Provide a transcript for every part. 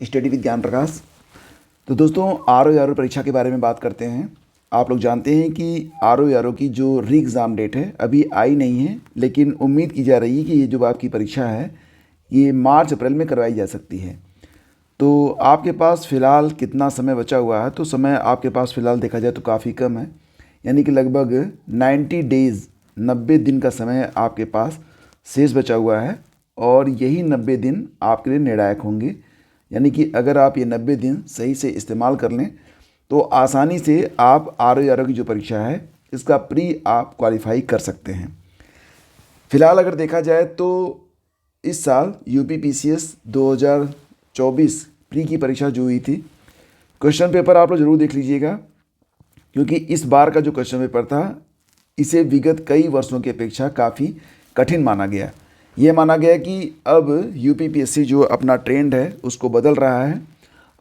Study with ज्ञान प्रकाश। तो दोस्तों, आर परीक्षा के बारे में बात करते हैं। आप लोग जानते हैं कि आर की जो री एग्ज़ाम डेट है अभी आई नहीं है, लेकिन उम्मीद की जा रही है कि ये जो आपकी परीक्षा है ये मार्च अप्रैल में करवाई जा सकती है। तो आपके पास फ़िलहाल कितना समय बचा हुआ है? तो समय आपके पास फ़िलहाल देखा जाए तो काफ़ी कम है, यानी कि लगभग 90 डेज़ 90 दिन का समय आपके पास शेष बचा हुआ है। और यही 90 दिन आपके लिए निर्णायक होंगे, यानी कि अगर आप ये 90 दिन सही से इस्तेमाल कर लें तो आसानी से आप आर की जो परीक्षा है इसका प्री आप क्वालिफाई कर सकते हैं। फ़िलहाल अगर देखा जाए तो इस साल UPPCS 2024 प्री की परीक्षा जो हुई थी, क्वेश्चन पेपर आप लोग ज़रूर देख लीजिएगा, क्योंकि इस बार का जो क्वेश्चन पेपर था इसे विगत कई वर्षों की अपेक्षा काफ़ी कठिन माना गया। ये माना गया कि अब UPPSC जो अपना ट्रेंड है उसको बदल रहा है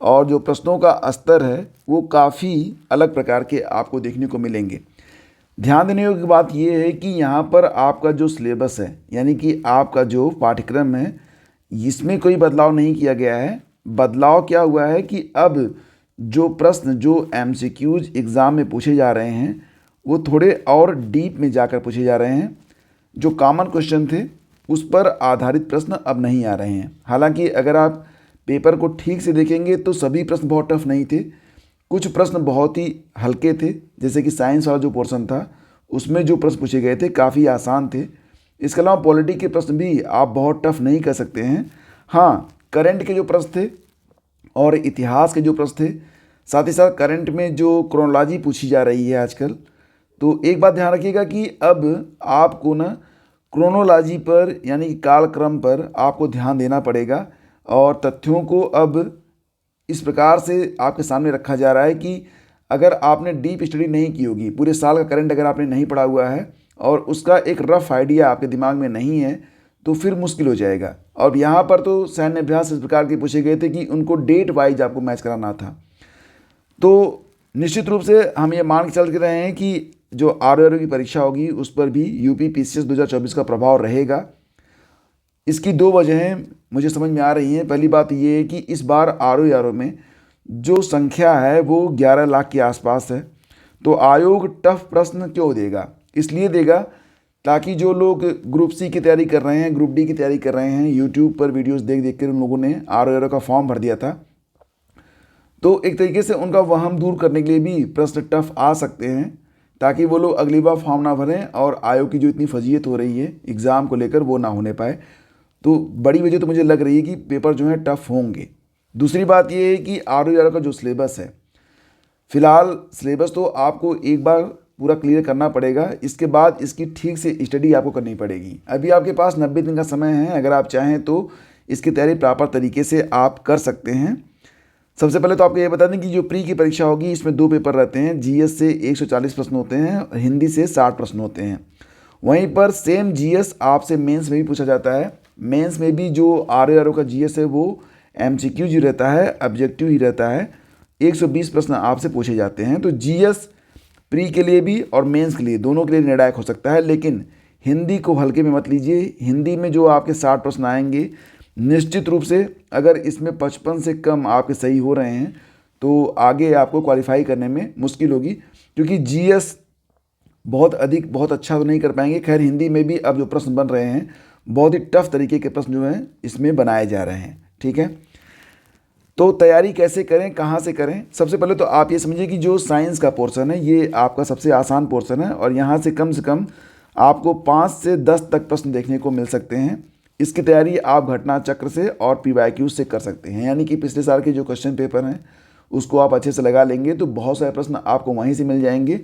और जो प्रश्नों का स्तर है वो काफ़ी अलग प्रकार के आपको देखने को मिलेंगे। ध्यान देने योग्य बात ये है कि यहाँ पर आपका जो सिलेबस है, यानी कि आपका जो पाठ्यक्रम है, इसमें कोई बदलाव नहीं किया गया है। बदलाव क्या हुआ है कि अब जो प्रश्न जो MCQs एग्ज़ाम में पूछे जा रहे हैं वो थोड़े और डीप में जाकर पूछे जा रहे हैं। जो कॉमन क्वेश्चन थे उस पर आधारित प्रश्न अब नहीं आ रहे हैं। हालांकि अगर आप पेपर को ठीक से देखेंगे तो सभी प्रश्न बहुत टफ नहीं थे, कुछ प्रश्न बहुत ही हल्के थे। जैसे कि साइंस वाला जो पोर्शन था उसमें जो प्रश्न पूछे गए थे काफ़ी आसान थे। इसके अलावा पॉलिटी के प्रश्न भी आप बहुत टफ नहीं कर सकते हैं। हाँ, करंट के जो प्रश्न थे और इतिहास के जो प्रश्न थे, साथ ही साथ करंट में जो क्रोनोलॉजी पूछी जा रही है आजकल, तो एक बात ध्यान रखिएगा कि अब आपको ना क्रोनोलॉजी पर यानी कि कालक्रम पर आपको ध्यान देना पड़ेगा। और तथ्यों को अब इस प्रकार से आपके सामने रखा जा रहा है कि अगर आपने डीप स्टडी नहीं की होगी, पूरे साल का करंट अगर आपने नहीं पढ़ा हुआ है और उसका एक रफ आइडिया आपके दिमाग में नहीं है तो फिर मुश्किल हो जाएगा। और यहाँ पर तो सैन्य अभ्यास इस प्रकार के पूछे गए थे कि उनको डेट वाइज आपको मैच कराना था। तो निश्चित रूप से हम ये मान के चल रहे हैं कि जो आर की परीक्षा होगी उस पर भी UPPCS 2024 का प्रभाव रहेगा। इसकी दो वजहें मुझे समझ में आ रही हैं। पहली बात ये है कि इस बार आर में जो संख्या है वो 11 लाख के आसपास है। तो आयोग टफ प्रश्न क्यों देगा? इसलिए देगा ताकि जो लोग ग्रुप C की तैयारी कर रहे हैं, ग्रुप D की तैयारी कर रहे हैं, यूट्यूब पर वीडियोस देख देख कर उन लोगों ने आर का फॉर्म भर दिया था, तो एक तरीके से उनका वहम दूर करने के लिए भी प्रश्न टफ आ सकते हैं, ताकि वो लोग अगली बार फॉर्म ना भरें और आयोग की जो इतनी फजीयत हो रही है एग्ज़ाम को लेकर वो ना होने पाए। तो बड़ी वजह तो मुझे लग रही है कि पेपर जो है टफ होंगे। दूसरी बात ये है कि आर का जो सिलेबस है, फ़िलहाल सिलेबस तो आपको एक बार पूरा क्लियर करना पड़ेगा, इसके बाद इसकी ठीक से स्टडी आपको करनी पड़ेगी। अभी आपके पास 90 दिन का समय है, अगर आप चाहें तो इसकी तैयारी प्रॉपर तरीके से आप कर सकते हैं। सबसे पहले तो आपको ये बता दें कि जो प्री की परीक्षा होगी इसमें 2 पेपर रहते हैं। GS से 140 प्रश्न होते हैं और हिंदी से 60 प्रश्न होते हैं। वहीं पर सेम GS आपसे मेंस में भी पूछा जाता है। मेंस में भी जो आर का GS है वो MCQ ही रहता है, ऑब्जेक्टिव ही रहता है। 120 प्रश्न आपसे पूछे जाते हैं। तो GS प्री के लिए भी और मेंस के लिए, दोनों के लिए निर्णायक हो सकता है। लेकिन हिंदी को हल्के में मत लीजिए। हिंदी में जो आपके 60 प्रश्न आएंगे, निश्चित रूप से अगर इसमें 55 से कम आपके सही हो रहे हैं तो आगे आपको क्वालिफाई करने में मुश्किल होगी, क्योंकि GS बहुत अधिक बहुत अच्छा तो नहीं कर पाएंगे। खैर, हिंदी में भी अब जो प्रश्न बन रहे हैं बहुत ही टफ तरीके के प्रश्न जो हैं इसमें बनाए जा रहे हैं। ठीक है, तो तैयारी कैसे करें, कहाँ से करें? सबसे पहले तो आप ये समझिए कि जो साइंस का पोर्शन है ये आपका सबसे आसान पोर्शन है और यहाँ से कम आपको 5 से 10 तक प्रश्न देखने को मिल सकते हैं। इसकी तैयारी आप घटना चक्र से और PYQ से कर सकते हैं, यानी कि पिछले साल के जो क्वेश्चन पेपर हैं उसको आप अच्छे से लगा लेंगे तो बहुत सारे प्रश्न आपको वहीं से मिल जाएंगे।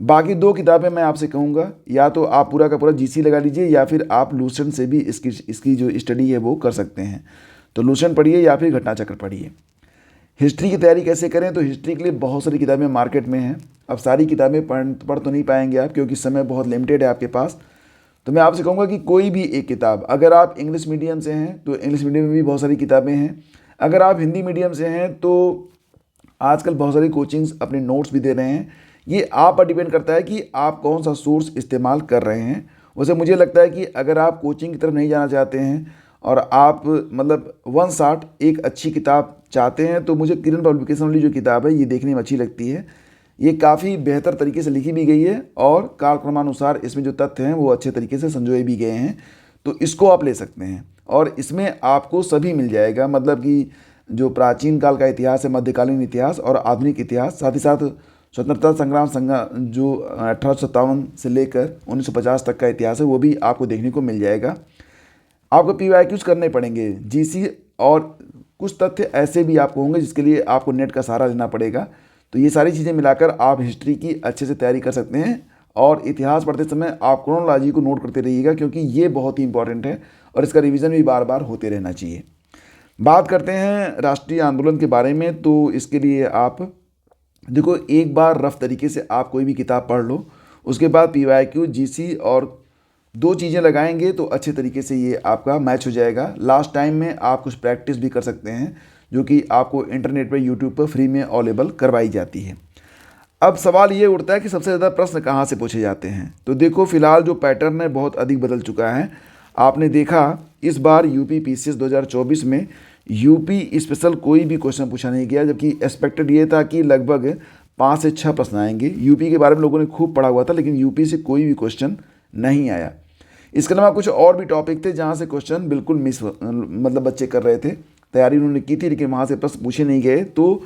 बाकी 2 किताबें मैं आपसे कहूँगा, या तो आप पूरा का पूरा GC लगा लीजिए या फिर आप लूसेंट से भी इसकी जो स्टडी है वो कर सकते हैं। तो लूसेंट पढ़िए या फिर घटना चक्र पढ़िए। हिस्ट्री की तैयारी कैसे करें? तो हिस्ट्री के लिए बहुत सारी किताबें मार्केट में हैं। अब सारी किताबें पढ़ तो नहीं पाएंगे आप, क्योंकि समय बहुत लिमिटेड है आपके पास। तो मैं आपसे कहूँगा कि कोई भी एक किताब, अगर आप इंग्लिश मीडियम से हैं तो इंग्लिश मीडियम में भी बहुत सारी किताबें हैं। अगर आप हिंदी मीडियम से हैं तो आजकल बहुत सारी कोचिंग्स अपने नोट्स भी दे रहे हैं। ये आप पर डिपेंड करता है कि आप कौन सा सोर्स इस्तेमाल कर रहे हैं। वैसे मुझे लगता है कि अगर आप कोचिंग की तरफ नहीं जाना चाहते हैं और आप मतलब वन शॉट एक अच्छी किताब चाहते हैं तो मुझे किरण पब्लिकेशन वाली जो किताब है ये देखने में अच्छी लगती है। ये काफ़ी बेहतर तरीके से लिखी भी गई है और कालक्रमानुसार इसमें जो तथ्य हैं वो अच्छे तरीके से संजोए भी गए हैं, तो इसको आप ले सकते हैं। और इसमें आपको सभी मिल जाएगा, मतलब कि जो प्राचीन काल का इतिहास है, मध्यकालीन इतिहास और आधुनिक इतिहास, साथ ही साथ स्वतंत्रता संग्राम संग्राम जो 1857 से लेकर 1950 तक का इतिहास है वो भी आपको देखने को मिल जाएगा। आपको PYQs करने पड़ेंगे GC, और कुछ तथ्य ऐसे भी आपको होंगे जिसके लिए आपको नेट का सहारा लेना पड़ेगा। तो ये सारी चीज़ें मिलाकर आप हिस्ट्री की अच्छे से तैयारी कर सकते हैं। और इतिहास पढ़ते समय आप क्रोनोलॉजी को नोट करते रहिएगा क्योंकि ये बहुत ही इंपॉर्टेंट है और इसका रिवीजन भी बार बार होते रहना चाहिए। बात करते हैं राष्ट्रीय आंदोलन के बारे में, तो इसके लिए आप देखो, एक बार रफ तरीके से आप कोई भी किताब पढ़ लो, उसके बाद PYQ GC और 2 चीज़ें लगाएंगे तो अच्छे तरीके से ये आपका मैच हो जाएगा। लास्ट टाइम में आप कुछ प्रैक्टिस भी कर सकते हैं जो कि आपको इंटरनेट पर यूट्यूब पर फ्री में अवेलेबल करवाई जाती है। अब सवाल ये उठता है कि सबसे ज़्यादा प्रश्न कहाँ से पूछे जाते हैं। तो देखो, फिलहाल जो पैटर्न है बहुत अधिक बदल चुका है। आपने देखा इस बार UP PCS 2024 में UP स्पेशल कोई भी क्वेश्चन पूछा नहीं गया, जबकि एक्सपेक्टेड ये था कि लगभग 5 से 6 प्रश्न आएंगे। UP के बारे में लोगों ने खूब पढ़ा हुआ था, लेकिन UP से कोई भी क्वेश्चन नहीं आया। इसके अलावा कुछ और भी टॉपिक थे जहाँ से क्वेश्चन बिल्कुल मिस मतलब बच्चे कर रहे थे, तैयारी उन्होंने की थी लेकिन वहाँ से प्रश्न पूछे नहीं गए। तो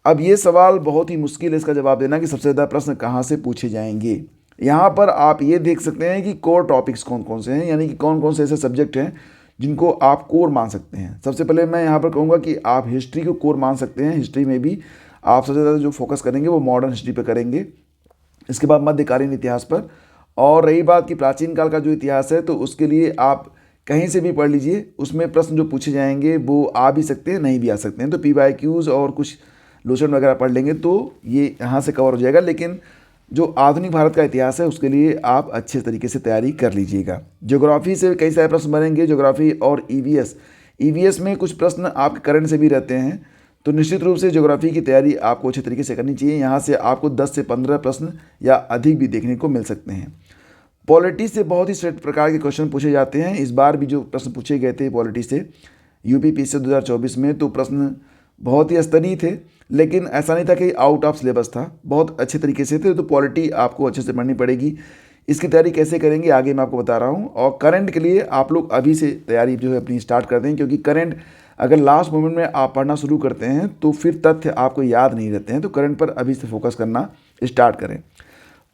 अब ये सवाल बहुत ही मुश्किल है इसका जवाब देना कि सबसे ज़्यादा प्रश्न कहाँ से पूछे जाएंगे। यहाँ पर आप ये देख सकते हैं कि कोर टॉपिक्स कौन कौन से हैं, यानी कि कौन कौन से ऐसे सब्जेक्ट हैं जिनको आप कोर मान सकते हैं। सबसे पहले मैं यहाँ पर कहूँगा कि आप हिस्ट्री को कोर मान सकते हैं। हिस्ट्री में भी आप सबसे ज़्यादा जो फोकस करेंगे वो मॉडर्न हिस्ट्री पर करेंगे, इसके बाद मध्यकालीन इतिहास पर। और रही बात कि प्राचीन काल का जो इतिहास है तो उसके लिए आप कहीं से भी पढ़ लीजिए, उसमें प्रश्न जो पूछे जाएंगे वो आ भी सकते हैं, नहीं भी आ सकते हैं। तो PYQs और कुछ लोशन वगैरह पढ़ लेंगे तो ये यहाँ से कवर हो जाएगा। लेकिन जो आधुनिक भारत का इतिहास है उसके लिए आप अच्छे तरीके से तैयारी कर लीजिएगा। ज्योग्राफी से कई सारे प्रश्न बनेंगे, ज्योग्राफी और EVS में कुछ प्रश्न आपके करंट से भी रहते हैं, तो निश्चित रूप से ज्योग्राफी की तैयारी आपको अच्छे तरीके से करनी चाहिए। यहाँ से आपको 10 से 15 प्रश्न या अधिक भी देखने को मिल सकते हैं। पॉलिटी से बहुत ही सेट प्रकार के क्वेश्चन पूछे जाते हैं। इस बार भी जो प्रश्न पूछे गए थे पॉलिटी से UP PCS 2024 में, तो प्रश्न बहुत ही स्तरीय थे, लेकिन ऐसा नहीं था कि आउट ऑफ सिलेबस था, बहुत अच्छे तरीके से थे। तो पॉलिटी आपको अच्छे से पढ़नी पड़ेगी। इसकी तैयारी कैसे करेंगे आगे मैं आपको बता रहा हूँ। और करंट के लिए आप लोग अभी से तैयारी जो है अपनी स्टार्ट कर दें, क्योंकि करंट अगर लास्ट मोमेंट में आप पढ़ना शुरू करते हैं तो फिर तथ्य आपको याद नहीं रहते हैं। तो करंट पर अभी से फोकस करना स्टार्ट करें।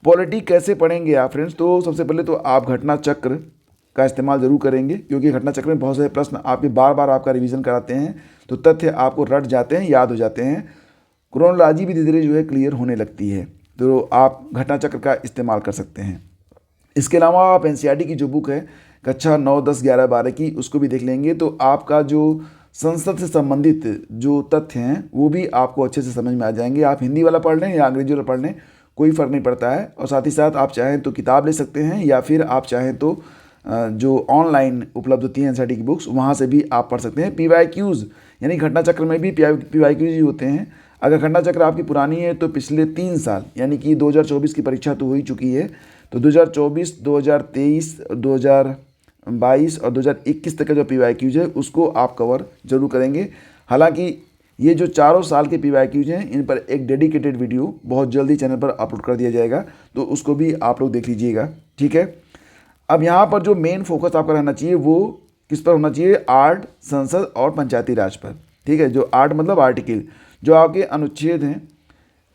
पॉलिटी कैसे पढ़ेंगे आप फ्रेंड्स, तो सबसे पहले तो आप घटना चक्र का इस्तेमाल जरूर करेंगे, क्योंकि घटना चक्र में बहुत सारे प्रश्न आपके बार बार आपका रिवीजन कराते हैं, तो तथ्य आपको रट जाते हैं, याद हो जाते हैं। क्रोनोलॉजी भी धीरे धीरे जो है क्लियर होने लगती है, तो आप घटना चक्र का इस्तेमाल कर सकते हैं। इसके अलावा आप NCERT की जो बुक है कक्षा 9, 10, 11, 12 की, उसको भी देख लेंगे तो आपका जो संसद से संबंधित जो तथ्य हैं वो भी आपको अच्छे से समझ में आ जाएंगे। आप हिंदी वाला पढ़ लें या अंग्रेजी वाला पढ़ लें, कोई फ़र्क नहीं पड़ता है। और साथ ही साथ आप चाहें तो किताब ले सकते हैं, या फिर आप चाहें तो जो ऑनलाइन उपलब्ध होती हैं NCERT की बुक्स, वहाँ से भी आप पढ़ सकते हैं। PYQs यानी घटना चक्र में भी PYQs ही होते हैं। अगर घटना चक्र आपकी पुरानी है तो पिछले 3 साल यानी कि 2024 की परीक्षा तो हो ही चुकी है, तो 2024, 2023, 2022 और 2021 तक का जो PYQs है उसको आप कवर जरूर करेंगे। हालांकि ये जो चारों साल के PYQs हैं इन पर एक डेडिकेटेड वीडियो बहुत जल्दी चैनल पर अपलोड कर दिया जाएगा, तो उसको भी आप लोग देख लीजिएगा, ठीक है। अब यहाँ पर जो मेन फोकस आपका रहना चाहिए वो किस पर होना चाहिए, आर्ट, संसद और पंचायती राज पर, ठीक है। जो आर्ट मतलब आर्टिकल, जो आपके अनुच्छेद हैं,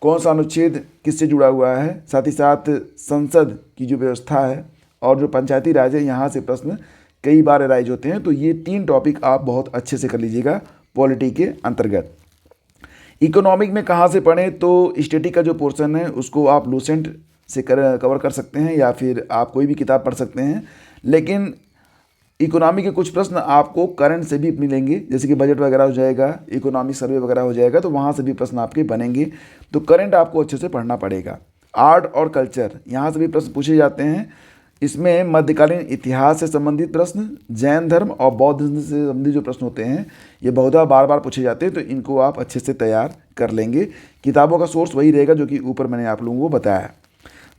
कौन सा अनुच्छेद किससे जुड़ा हुआ है, साथ ही साथ संसद की जो व्यवस्था है और जो पंचायती राज है, यहाँ से प्रश्न कई बार अराइज होते हैं। तो ये 3 टॉपिक आप बहुत अच्छे से कर लीजिएगा पॉलिटी के अंतर्गत। इकोनॉमिक में कहाँ से पढ़ें, तो स्टैटिक का जो पोर्शन है उसको आप लूसेंट से कवर कर सकते हैं, या फिर आप कोई भी किताब पढ़ सकते हैं। लेकिन इकोनॉमी के कुछ प्रश्न आपको करंट से भी मिलेंगे, जैसे कि बजट वगैरह हो जाएगा, इकोनॉमिक सर्वे वगैरह हो जाएगा, तो वहाँ से भी प्रश्न आपके बनेंगे। तो करंट आपको अच्छे से पढ़ना पड़ेगा। आर्ट और कल्चर, यहाँ से भी प्रश्न पूछे जाते हैं। इसमें मध्यकालीन इतिहास से संबंधित प्रश्न, जैन धर्म और बौद्ध धर्म से संबंधित जो प्रश्न होते हैं ये बहुधा बार बार पूछे जाते हैं, तो इनको आप अच्छे से तैयार कर लेंगे। किताबों का सोर्स वही रहेगा जो कि ऊपर मैंने आप लोगों को बताया।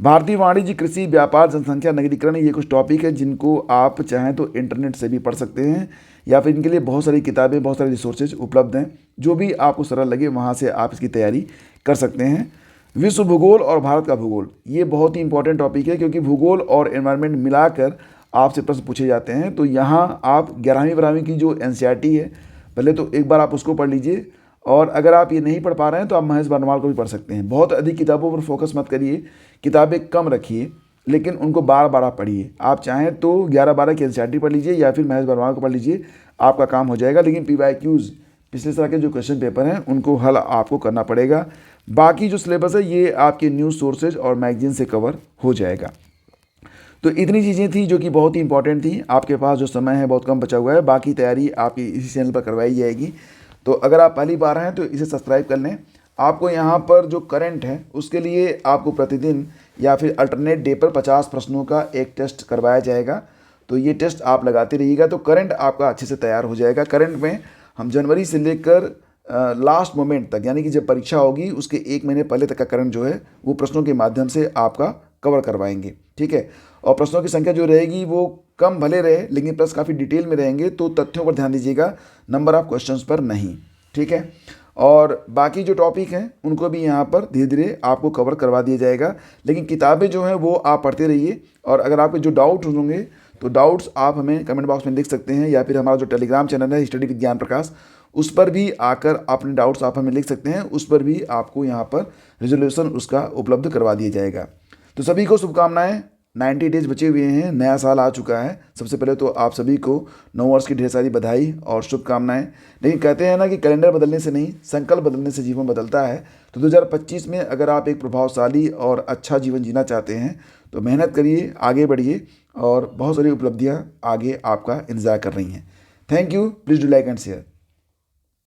भारतीय वाणिज्य, कृषि, व्यापार, जनसंख्या, नगरीकरण, ये कुछ टॉपिक है जिनको आप चाहें तो इंटरनेट से भी पढ़ सकते हैं, या फिर इनके लिए बहुत सारी किताबें, बहुत सारे रिसोर्सेज उपलब्ध हैं। जो भी आपको सरल लगे वहाँ से आप इसकी तैयारी कर सकते हैं। विश्व भूगोल और भारत का भूगोल, ये बहुत ही इंपॉर्टेंट टॉपिक है, क्योंकि भूगोल और एनवायरनमेंट मिलाकर आपसे प्रश्न पूछे जाते हैं। तो यहाँ आप 11वीं 12वीं की जो एनसीईआरटी है, पहले तो एक बार आप उसको पढ़ लीजिए, और अगर आप ये नहीं पढ़ पा रहे हैं तो आप महेश बर्नवाल को भी पढ़ सकते हैं। बहुत अधिक किताबों पर फोकस मत करिए, किताबें कम रखिए, लेकिन उनको बार बार आप पढ़िए। आप चाहें तो 11-12 की एनसीईआरटी पढ़ लीजिए या फिर महेश बर्नवाल को पढ़ लीजिए, आपका काम हो जाएगा। लेकिन PYQs, पिछले साल के जो क्वेश्चन पेपर हैं, उनको हल आपको करना पड़ेगा। बाकी जो सिलेबस है ये आपके न्यूज़ सोर्सेज और मैगजीन से कवर हो जाएगा। तो इतनी चीज़ें थी जो कि बहुत ही इंपॉर्टेंट थी। आपके पास जो समय है बहुत कम बचा हुआ है, बाकी तैयारी आपकी इसी चैनल पर करवाई जाएगी। तो अगर आप पहली बार हैं तो इसे सब्सक्राइब कर लें। आपको यहाँ पर जो करंट है उसके लिए आपको प्रतिदिन या फिर अल्टरनेट डे पर 50 प्रश्नों का एक टेस्ट करवाया जाएगा। तो ये टेस्ट आप लगाते रहिएगा तो करंट आपका अच्छे से तैयार हो जाएगा। करंट में हम जनवरी से लेकर लास्ट मोमेंट तक, यानी कि जब परीक्षा होगी उसके 1 महीने पहले तक का करंट जो है वो प्रश्नों के माध्यम से आपका कवर करवाएंगे, ठीक है। और प्रश्नों की संख्या जो रहेगी वो कम भले रहे, लेकिन प्लस काफ़ी डिटेल में रहेंगे। तो तथ्यों पर ध्यान दीजिएगा, नंबर ऑफ क्वेश्चंस पर नहीं, ठीक है। और बाकी जो टॉपिक हैं उनको भी यहाँ पर धीरे धीरे आपको कवर करवा दिया जाएगा। लेकिन किताबें जो हैं वो आप पढ़ते रहिए, और अगर आपके जो डाउट होंगे तो डाउट्स आप हमें कमेंट बॉक्स में लिख सकते हैं, या फिर हमारा जो टेलीग्राम चैनल है स्टडी विद ज्ञान प्रकाश, उस पर भी आकर अपने डाउट्स आप हमें लिख सकते हैं। उस पर भी आपको यहाँ पर रिजोल्यूशन उसका उपलब्ध करवा दिया जाएगा। तो सभी को शुभकामनाएं। 90 डेज बचे हुए हैं, नया साल आ चुका है। सबसे पहले तो आप सभी को नव वर्ष की ढेर सारी बधाई और शुभकामनाएं। लेकिन कहते हैं ना कि कैलेंडर बदलने से नहीं, संकल्प बदलने से जीवन बदलता है। तो 2025 में अगर आप एक प्रभावशाली और अच्छा जीवन जीना चाहते हैं तो मेहनत करिए, आगे बढ़िए, और बहुत सारी उपलब्धियाँ आगे आपका इंतज़ार कर रही हैं। Thank you. Please do like and share.